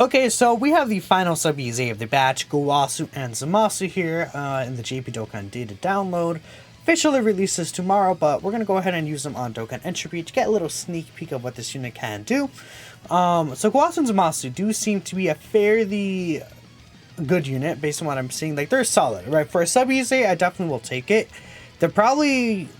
Okay, so we have the final sub EZ of the batch, Gowasu and Zamasu here in the JP Dokkan data download. Officially releases tomorrow, but we're going to go ahead and use them on Dokkan Entropy to get a little sneak peek of what this unit can do. So Gowasu and Zamasu do seem to be a fairly good unit based on what I'm seeing. Like, they're solid, right? For a sub EZ, I definitely will take it. They're probably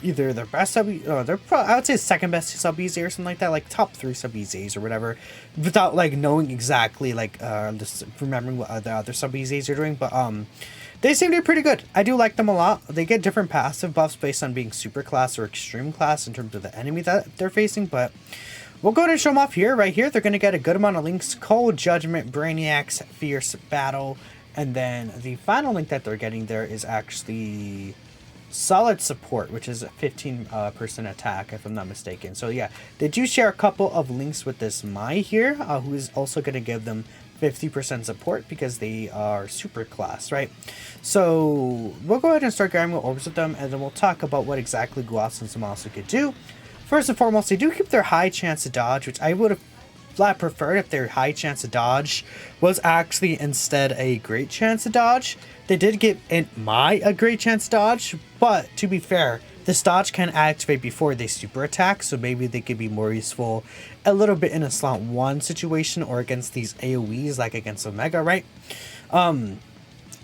either their best sub, I would say second best sub EZ or something like that, like top 3 sub EZs or whatever, without like knowing exactly, like just remembering what the other sub EZs are doing. But they seem to be pretty good. I do like them a lot. They get different passive buffs based on being super class or extreme class in terms of the enemy that they're facing, but we'll go ahead and show them off here. Right here, they're going to get a good amount of links: Cold Judgment, Brainiacs, Fierce Battle, and then the final link that they're getting there is actually Solid Support, which is a 15% attack, if I'm not mistaken. So yeah, they do share a couple of links with this Mai here, who is also going to give them 50% support because they are super class, right? So we'll go ahead and start grabbing orbs with them, and then we'll talk about what exactly Gowasu and Zamasu could do. First and foremost, they do keep their high chance to dodge, which I would have flat preferred if their high chance to dodge was actually instead a great chance to dodge. They did give Mai a great chance to dodge, but to be fair, this dodge can activate before they super attack, so maybe they could be more useful a little bit in a slot 1 situation or against these AoEs like against Omega, right?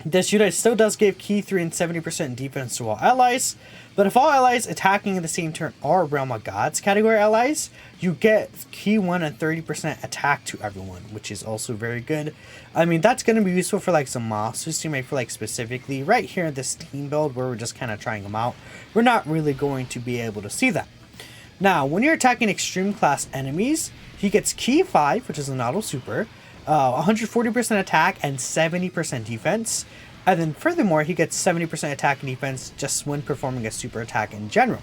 This unit still does give Key 3 and 70% defense to all allies, but if all allies attacking in the same turn are Realm of Gods category allies, you get Key 1 and 30% attack to everyone, which is also very good. I mean, that's going to be useful for like Zamasu's teammate, for like specifically right here in this team build where we're just kind of trying them out. We're not really going to be able to see that. Now, when you're attacking extreme class enemies, he gets Key 5, which is an auto super, 140% attack and 70% defense. And then furthermore, he gets 70% attack and defense just when performing a super attack in general.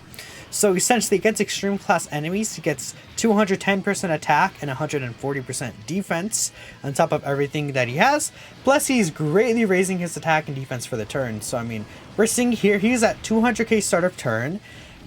So essentially, against extreme class enemies, he gets 210% attack and 140% defense on top of everything that he has. Plus, he's greatly raising his attack and defense for the turn. So, I mean, we're seeing here, he's at 200k start of turn.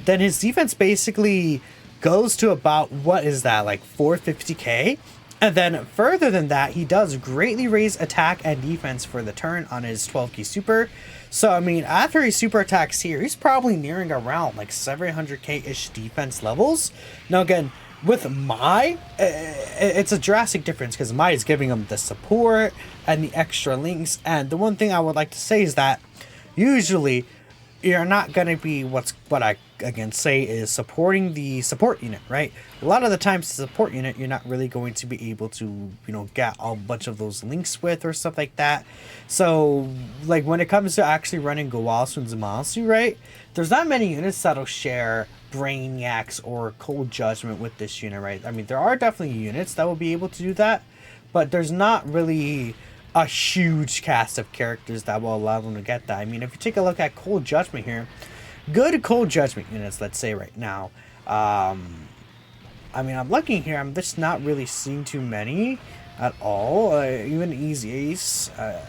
Then his defense basically goes to about, what is that, like 450k? And then further than that, he does greatly raise attack and defense for the turn on his 12 key super. So, I mean, after he super attacks here, he's probably nearing around like 700k-ish defense levels. Now, again, with Mai, it's a drastic difference because Mai is giving him the support and the extra links. And the one thing I would like to say is that usually you're not going to be what I again say is supporting the support unit, right? A lot of the times the support unit you're not really going to be able to, you know, get a bunch of those links with or stuff like that. So like when it comes to actually running Gowasu and Zamasu, right, there's not many units that'll share Brainiacs or Cold Judgment with this unit, right? I mean, there are definitely units that will be able to do that, but there's not really a huge cast of characters that will allow them to get that. I mean, if you take a look at Cold Judgment here, good Cold Judgment units, let's say right now, I mean, I'm looking here, I'm just not really seeing too many at all. Even Easy Ace, I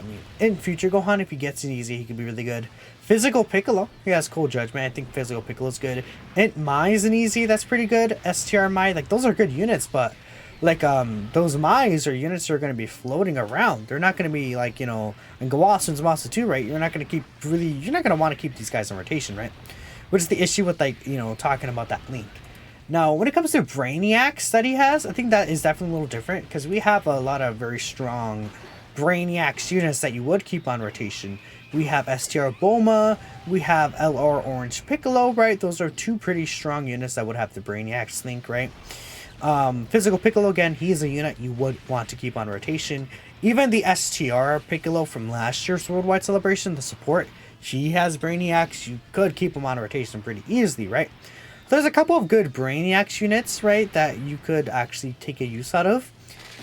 mean, in future Gohan, if he gets an Easy, he could be really good. Physical Piccolo, he has Cold Judgment. I think Physical Piccolo is good. Int Mai is an Easy, that's pretty good. STR Mai, like, those are good units, but like, those Mais are units that are going to be floating around. They're not going to be like, you know, in Gowasu and Zamasu too, right? You're not going to want to keep these guys in rotation, right? Which is the issue with, like, you know, talking about that link. Now, when it comes to Brainiacs that he has, I think that is definitely a little different because we have a lot of very strong Brainiacs units that you would keep on rotation. We have STR Bulma, we have LR Orange Piccolo, right? Those are two pretty strong units that would have the Brainiacs link, right? Physical Piccolo, again, he is a unit you would want to keep on rotation. Even the STR Piccolo from last year's Worldwide Celebration, the support, he has Brainiacs. You could keep him on rotation pretty easily, right? There's a couple of good Brainiacs units, right, that you could actually take a use out of.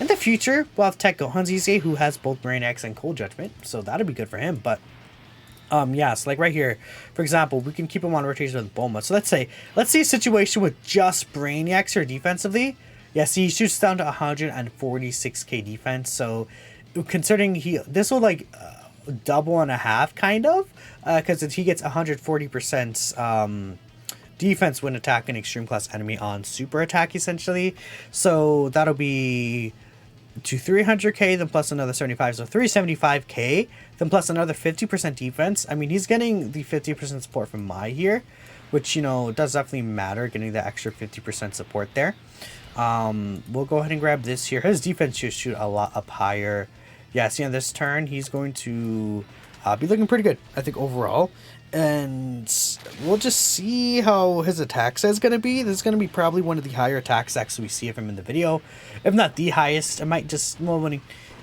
In the future, we'll have Tech Gohan ZZ, who has both Brainiacs and Cold Judgment, so that'll be good for him, but yeah, so like right here, for example, we can keep him on rotation with Bulma. So let's see a situation with just Brainiacs here defensively. Yeah, see, he shoots down to 146k defense. So considering this will like double and a half kind of, because he gets 140% defense when attacking extreme class enemy on super attack, essentially. So that'll be to 300k, then plus another 75, so 375k, then plus another 50% defense. I mean, he's getting the 50% support from Mai here, which, you know, does definitely matter, getting the extra 50% support there. We'll go ahead and grab this here. His defense should shoot a lot up higher. Yeah, see, on this turn, he's going to be looking pretty good, I think, overall. And we'll just see how his attack set is going to be. This is going to be probably one of the higher attack sets we see of him in the video. If not the highest, it might just... Well, when he,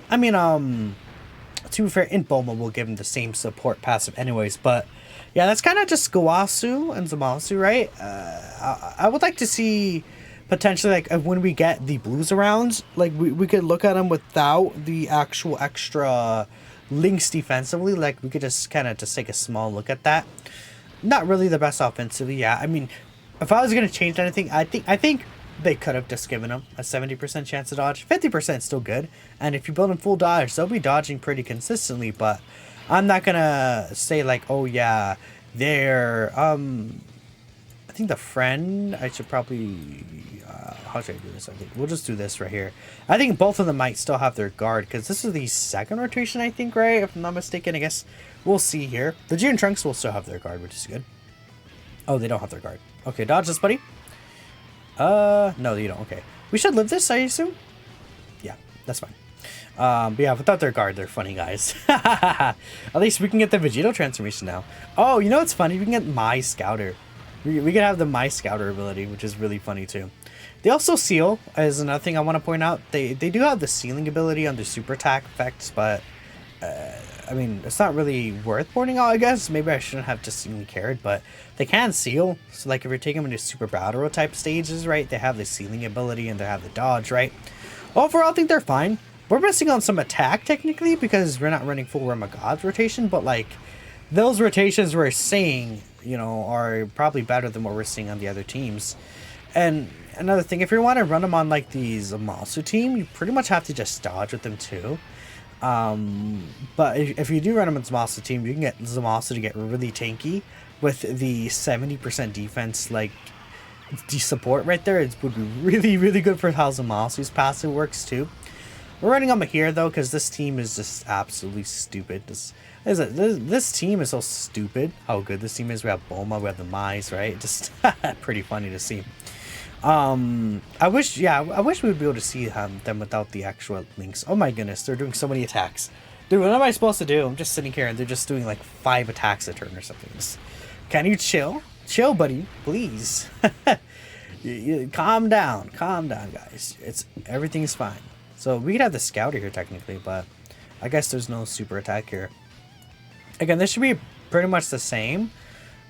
I mean, to be fair, in Bulma, we'll give him the same support passive anyways. But, yeah, that's kind of just Gowasu and Zamasu, right? I would like to see... potentially, like, when we get the blues around, like, we could look at them without the actual extra links defensively. Like, we could just kind of just take a small look at that. Not really the best offensively, yeah. I mean, if I was going to change anything, I think they could have just given him a 70% chance to dodge. 50% still good. And if you build in full dodge, they'll be dodging pretty consistently. But I'm not going to say, like, oh, yeah, they're... I think the friend, I should probably... how should I do this? I think we'll just do this right here. I think both of them might still have their guard, because this is the second rotation, I think, right? If I'm not mistaken, I guess we'll see here. The G and Trunks will still have their guard, which is good. Oh, they don't have their guard. Okay, dodge this, buddy. No, you don't. Okay. We should live this, I assume? Yeah, that's fine. But yeah, without their guard, they're funny guys. At least we can get the Vegito transformation now. Oh, you know what's funny? We can get My Scouter. We can have the My Scouter ability, which is really funny too. They also seal, as another thing I want to point out. They do have the sealing ability on their super attack effects, but I mean, it's not really worth pointing out, I guess. Maybe I shouldn't have just even cared, but they can seal. So like if you're taking them into super battle type stages, right, they have the sealing ability and they have the dodge, right? Overall, I think they're fine. We're missing on some attack technically because we're not running full Realm of Gods rotation, but like those rotations we're seeing, you know, are probably better than what we're seeing on the other teams. And another thing, if you want to run them on like the Zamasu team, you pretty much have to just dodge with them too. But if you do run them on Zamasu team, you can get Zamasu to get really tanky with the 70% defense, like the support right there. It would be really, really good for how Zamasu's passive works too. We're running them here though, because this team is just absolutely stupid. This team is so stupid how good this team is. We have Bulma, we have the Mais, right? Just pretty funny to see. I wish we would be able to see them without the actual links. Oh my goodness, they're doing so many attacks. Dude, what am I supposed to do? I'm just sitting here and they're just doing like 5 attacks a turn or something. Can you chill? Chill, buddy, please. Calm down, guys. Everything's fine. So we could have the Scouter here technically, but I guess there's no super attack here. Again, this should be pretty much the same.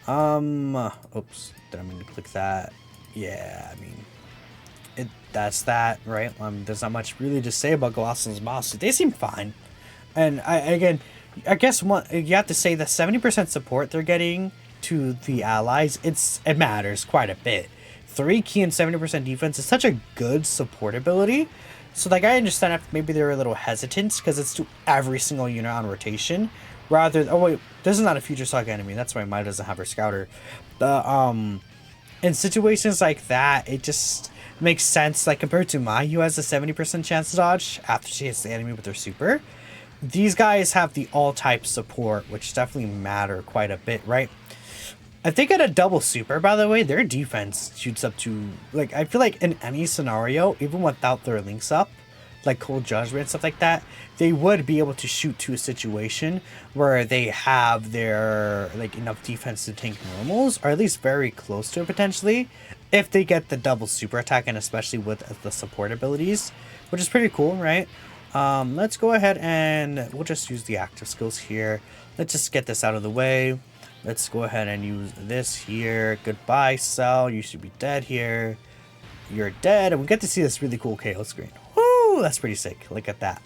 Oops, did I mean to click that? Yeah, I mean, that's that, right? There's not much really to say about Gowasu and Zamasu. They seem fine. And I guess you have to say the 70% support they're getting to the allies, it matters quite a bit. 3 key and 70% defense is such a good support ability. So like I understand if maybe they're a little hesitant because it's to every single unit on rotation. Rather, oh wait, this is not a future Saga enemy. That's why Mai doesn't have her Scouter. In situations like that, it just makes sense. Like compared to Mai, who has a 70% chance to dodge after she hits the enemy with her super. These guys have the all type support, which definitely matter quite a bit, right? If they get a double super, by the way, their defense shoots up to, like, I feel like in any scenario, even without their links up, like Cold Judgment and stuff like that, they would be able to shoot to a situation where they have their, like, enough defense to tank normals, or at least very close to it potentially, if they get the double super attack, and especially with the support abilities, which is pretty cool, right? Let's go ahead and we'll just use the active skills here. Let's just get this out of the way. Let's go ahead and use this here. Goodbye, Cell. You should be dead here. You're dead. And we get to see this really cool KO screen. Woo! That's pretty sick. Look at that.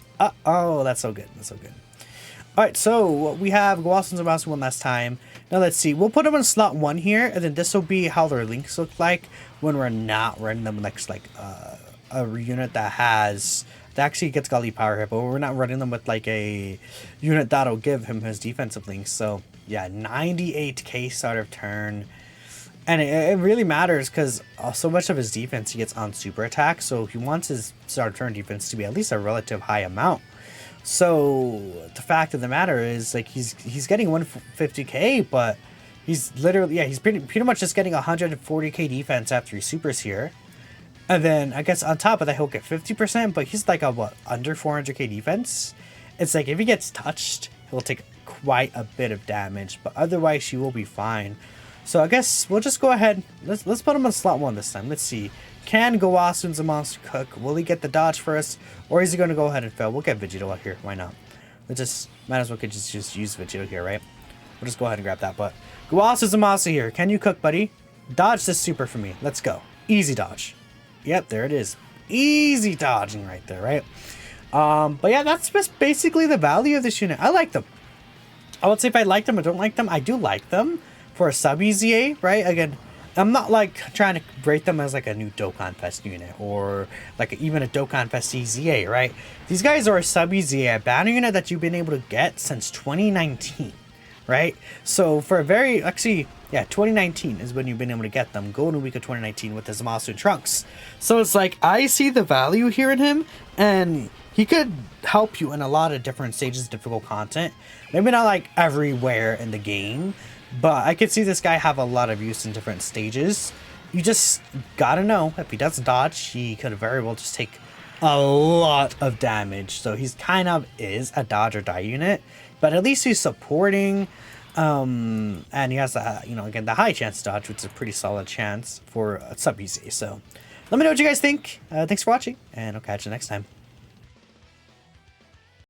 Oh, that's so good. That's so good. Alright, so we have Gowasu and Zamasu one last time. Now let's see. We'll put them in slot 1 here. And then this will be how their links look like when we're not running them next, like a unit that actually gets godly power here. But we're not running them with like a unit that'll give him his defensive links. So yeah, 98k start of turn. And it really matters because so much of his defense he gets on super attack, so he wants his start of turn defense to be at least a relative high amount. So the fact of the matter is, like, he's getting 150k, but he's literally, yeah, he's pretty much just getting 140k defense after he supers here. And then I guess on top of that he'll get 50%, but he's like a what, under 400k defense. It's like if he gets touched, he'll take quite a bit of damage, but otherwise he will be fine. So I guess we'll just go ahead. Let's put him on slot 1 this time. Let's see. Can Gowasu and Zamasu cook? Will he get the dodge first? Or is he going to go ahead and fail? We'll get Vegito out here. Why not? Let's just, might as well could just use Vegito here, right? We'll just go ahead and grab that. But Gowasu Zamasu here. Can you cook, buddy? Dodge this super for me. Let's go. Easy dodge. Yep, there it is. Easy dodging right there, right? But yeah, that's just basically the value of this unit. I like them. I would say if I like them or don't like them, I do like them. For a sub EZA, right? Again, I'm not like trying to rate them as like a new Dokkan Fest unit or like even a Dokkan Fest EZA, right? These guys are a sub EZA, a banner unit that you've been able to get since 2019, right? So for a very, actually, yeah, 2019 is when you've been able to get them. Golden Week of 2019 with the Zamasu and Trunks. So it's like, I see the value here in him, and he could help you in a lot of different stages of difficult content. Maybe not like everywhere in the game, but I could see this guy have a lot of use in different stages. You just gotta know, if he doesn't dodge, he could very well just take a lot of damage. So he's kind of is a dodge or die unit, but at least he's supporting. And he has, you know, again, the high chance dodge, which is a pretty solid chance for a sub easy. So let me know what you guys think. Thanks for watching, and I'll catch you next time.